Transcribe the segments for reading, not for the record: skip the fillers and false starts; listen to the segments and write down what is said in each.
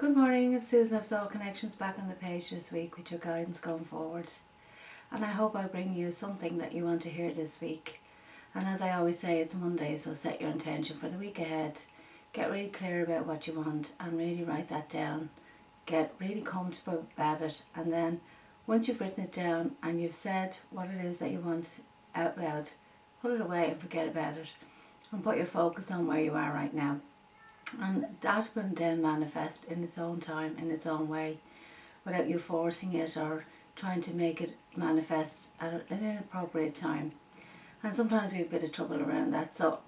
Good morning, it's Susan of Soul Connections back on the page this week with your guidance going forward. And I hope I bring you something that you want to hear this week. And as I always say, it's Monday, so set your intention for the week ahead. Get really clear about what you want and really write that down. Get really comfortable about it, and then once you've written it down and you've said what it is that you want out loud, put it away and forget about it and put your focus on where you are right now. And that will then manifest in its own time, in its own way, without you forcing it or trying to make it manifest at an inappropriate time. And sometimes we have a bit of trouble around that, so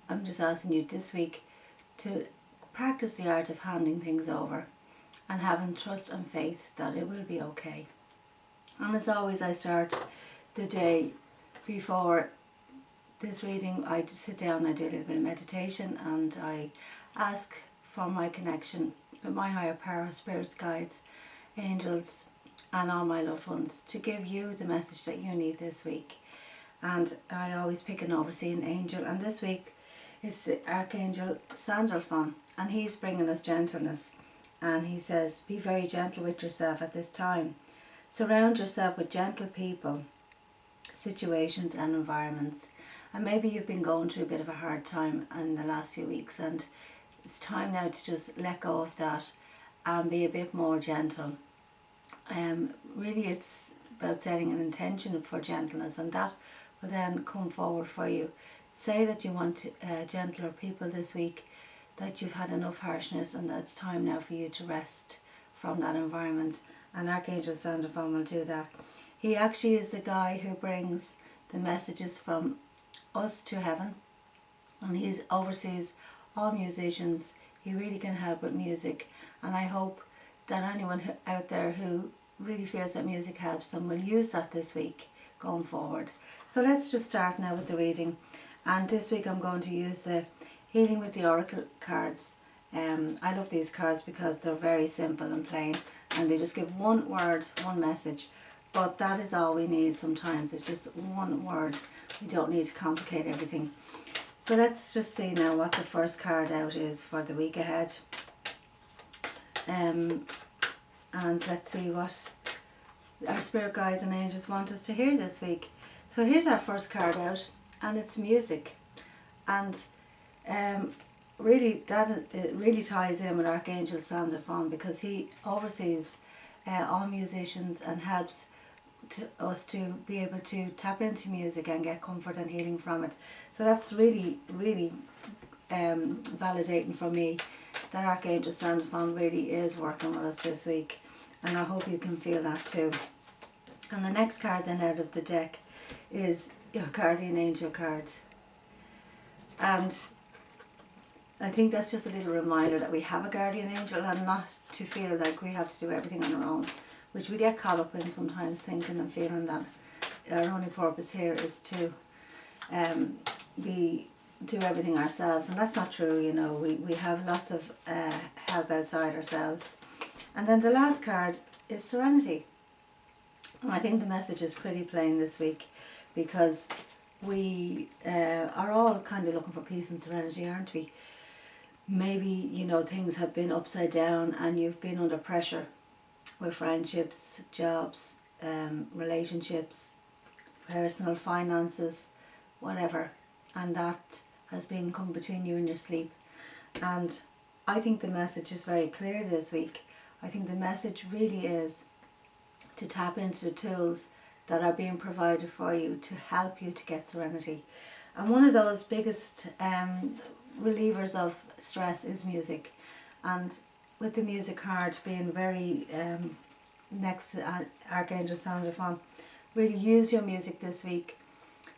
I'm just asking you this week to practice the art of handing things over and having trust and faith that it will be okay. And as always, I start the day before this reading, I sit down, I do a little bit of meditation, and I ask for my connection with my higher power, spirits, guides, angels, and all my loved ones to give you the message that you need this week. And I always pick an overseeing angel, and this week it's the Arch Angel Sandalphon, and he's bringing us gentleness. And he says, be very gentle with yourself at this time. Surround yourself with gentle people, situations and environments. And maybe you've been going through a bit of a hard time in the last few weeks, and it's time now to just let go of that and be a bit more gentle. Really it's about setting an intention for gentleness, and that will then come forward for you. Say that you want gentler people this week, that you've had enough harshness and that it's time now for you to rest from that environment. And Archangel Sandalphon will do that. He actually is the guy who brings the messages from us to heaven, and he oversees all musicians. He really can help with music, and I hope that anyone out there who really feels that music helps them will use that this week going forward. So let's just start now with the reading. And this week I'm going to use the Healing with the Oracle cards. I love these cards because they're very simple and plain, and they just give one word, one message. But that is all we need sometimes. It's just one word. We don't need to complicate everything. So let's just see now what the first card out is for the week ahead. And let's see what our spirit guides and angels want us to hear this week. So here's our first card out, and it's music. And really it really ties in with Archangel Sandalphon, because he oversees all musicians and helps us to be able to tap into music and get comfort and healing from it. So that's really validating for me that Archangel Sandalphon really is working with us this week, and I hope you can feel that too. And the next card then out of the deck is your guardian angel card, and I think that's just a little reminder that we have a guardian angel, and not to feel like we have to do everything on our own, which we get caught up in sometimes, thinking and feeling that our only purpose here is to do everything ourselves, and that's not true. You know, we have lots of help outside ourselves. And then the last card is serenity, and I think the message is pretty plain this week, because we are all kind of looking for peace and serenity, aren't we? Maybe, you know, things have been upside down and you've been under pressure with friendships, jobs, relationships, personal finances, whatever, and that has been come between you and your sleep. And I think the message is very clear this week. I think the message really is to tap into the tools that are being provided for you to help you to get serenity. And one of those biggest relievers of stress is music. And with the music card being very next to Archangel Sandalphon, really use your music this week.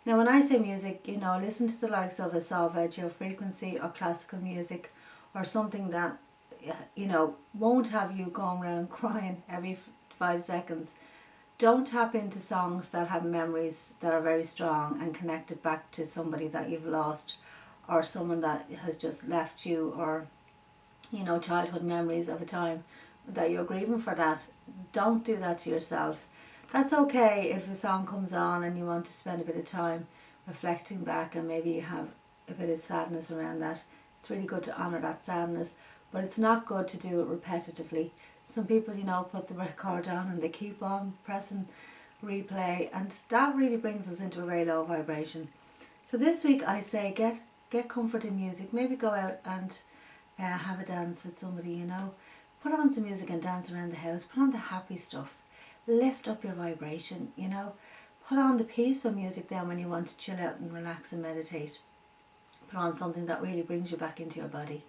Now when I say music, you know, listen to the likes of a solfeggio frequency or classical music, or something that, you know, won't have you going around crying every 5 seconds. Don't tap into songs that have memories that are very strong and connected back to somebody that you've lost, or someone that has just left you, or, you know, childhood memories of a time that you're grieving for that. Don't do that to yourself. That's okay if a song comes on and you want to spend a bit of time reflecting back, and maybe you have a bit of sadness around that. It's really good to honour that sadness, but it's not good to do it repetitively. Some people, you know, put the record on and they keep on pressing replay, and that really brings us into a very low vibration. So this week I say get comfort in music. Maybe go out and have a dance with somebody, you know. Put on some music and dance around the house. Put on the happy stuff. Lift up your vibration, you know. Put on the peaceful music then when you want to chill out and relax and meditate. Put on something that really brings you back into your body.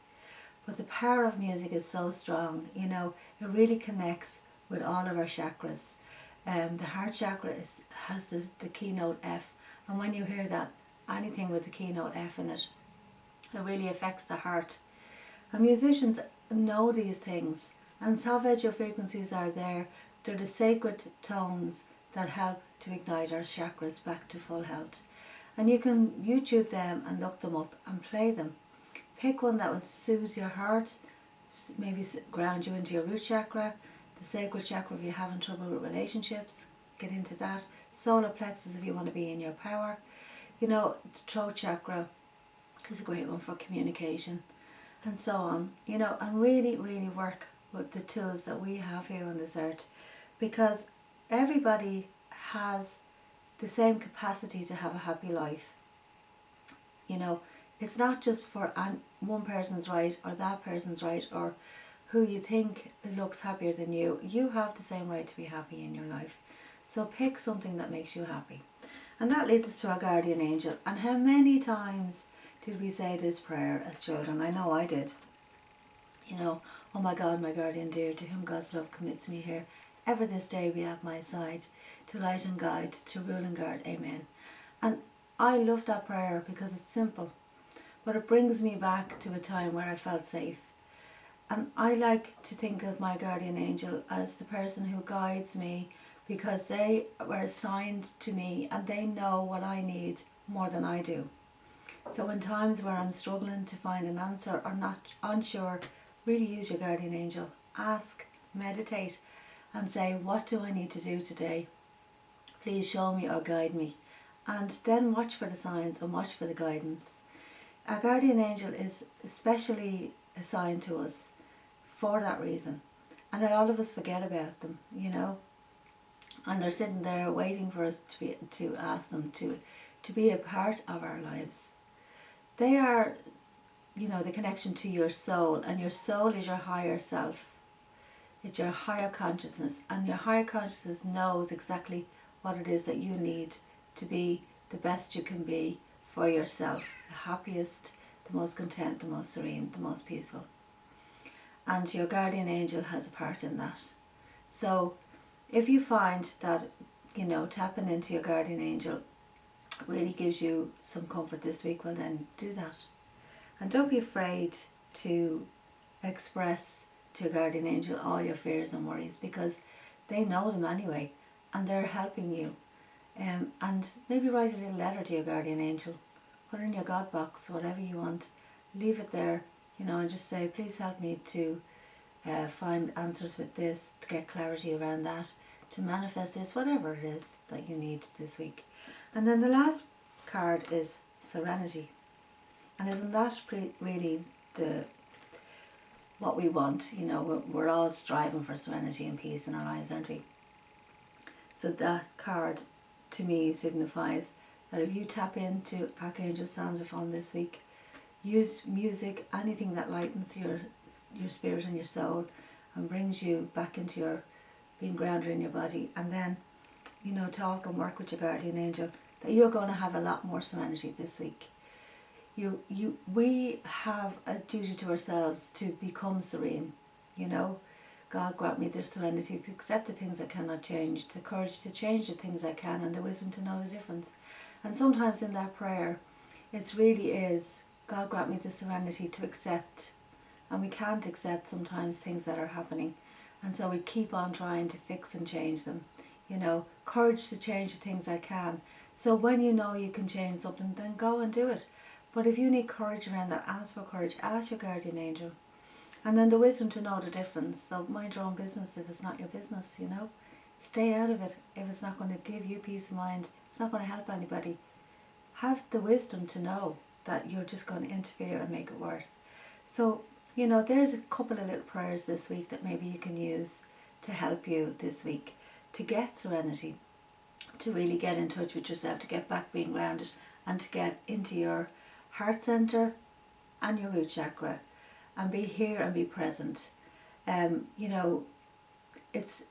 But the power of music is so strong, you know. It really connects with all of our chakras. The heart chakra has the keynote F, and when you hear that, anything with the keynote F in it, it really affects the heart. And musicians know these things, and solfeggio frequencies are there. They're the sacred tones that help to ignite our chakras back to full health. And you can YouTube them and look them up and play them. Pick one that will soothe your heart, maybe ground you into your root chakra, the sacral chakra if you're having trouble with relationships, get into that. Solar plexus if you want to be in your power. You know, the throat chakra is a great one for communication, and so on. You know, and really, really work with the tools that we have here on this earth, because everybody has the same capacity to have a happy life. You know, it's not just for one person's right or that person's right or who you think looks happier than you. You have the same right to be happy in your life. So pick something that makes you happy. And that leads us to our guardian angel. And how many times did we say this prayer as children? I know I did. You know, oh my God, my guardian dear, to whom God's love commits me here, ever this day be at my side, to light and guide, to rule and guard, amen. And I love that prayer because it's simple, but it brings me back to a time where I felt safe. And I like to think of my guardian angel as the person who guides me, because they were assigned to me and they know what I need more than I do. So in times where I'm struggling to find an answer or not unsure, really use your guardian angel. Ask, meditate and say, what do I need to do today? Please show me or guide me. And then watch for the signs and watch for the guidance. Our guardian angel is especially assigned to us for that reason. And a lot of us forget about them, you know. And they're sitting there waiting for us to ask them to be a part of our lives. They are, you know, the connection to your soul, and your soul is your higher self. It's your higher consciousness, and your higher consciousness knows exactly what it is that you need to be the best you can be for yourself, the happiest, the most content, the most serene, the most peaceful. And your guardian angel has a part in that. So if you find that, you know, tapping into your guardian angel really gives you some comfort this week, well then do that. And don't be afraid to express to your guardian angel all your fears and worries, because they know them anyway and they're helping you. And maybe write a little letter to your guardian angel, put it in your God box, whatever you want, leave it there, you know, and just say, please help me to find answers with this, to get clarity around that, to manifest this, whatever it is that you need this week. And then the last card is serenity. And isn't that really what we want? You know, we're all striving for serenity and peace in our lives, aren't we? So that card to me signifies that if you tap into Arch Angel Sandalphon this week, use music, anything that lightens your spirit and your soul and brings you back into your being grounded in your body, and then, you know, talk and work with your guardian angel, that you're going to have a lot more serenity this week. We have a duty to ourselves to become serene, you know. God grant me the serenity to accept the things I cannot change, the courage to change the things I can, and the wisdom to know the difference. And sometimes in that prayer, it really is, God grant me the serenity to accept. And we can't accept sometimes things that are happening. And so we keep on trying to fix and change them. You know, courage to change the things I can. So when you know you can change something, then go and do it. But if you need courage around that, ask for courage, ask your guardian angel. And then the wisdom to know the difference. So mind your own business if it's not your business, you know. Stay out of it if it's not going to give you peace of mind. It's not going to help anybody. Have the wisdom to know that you're just going to interfere and make it worse. So, you know, there's a couple of little prayers this week that maybe you can use to help you this week to get serenity, to really get in touch with yourself, to get back being grounded, and to get into your heart center and your root chakra and be here and be present. You know, it's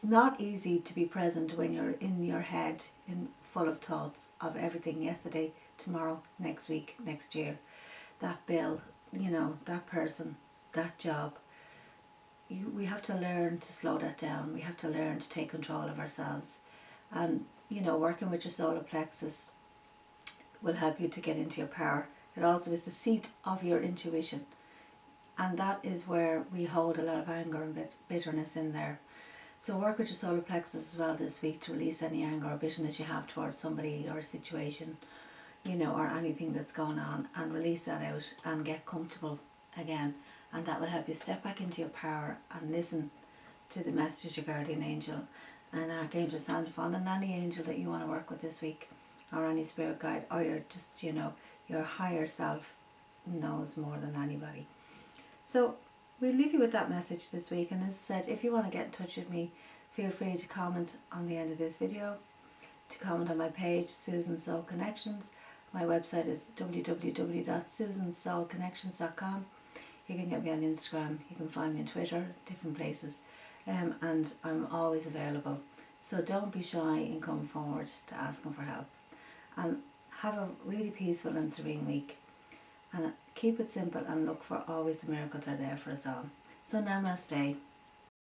not easy to be present when you're in your head full of thoughts of everything, yesterday, tomorrow, next week, next year, that bill, you know, that person, that job. We have to learn to slow that down. We have to learn to take control of ourselves. And, you know, working with your solar plexus will help you to get into your power. It also is the seat of your intuition. And that is where we hold a lot of anger and bitterness in there. So work with your solar plexus as well this week to release any anger or bitterness you have towards somebody or a situation, you know, or anything that's gone on, and release that out and get comfortable again. And that will help you step back into your power and listen to the messages your guardian angel and Arch Angel Sandalphon and any angel that you want to work with this week, or any spirit guide, or your just, you know, your higher self knows more than anybody. So we'll leave you with that message this week. And as I said, if you want to get in touch with me, feel free to comment on the end of this video, to comment on my page, Susan Soul Connections. My website is www.susansoulconnections.com. You can get me on Instagram, you can find me on Twitter, different places, and I'm always available. So don't be shy in coming forward to asking for help. And have a really peaceful and serene week. And keep it simple and look for always the miracles are there for us all. So namaste.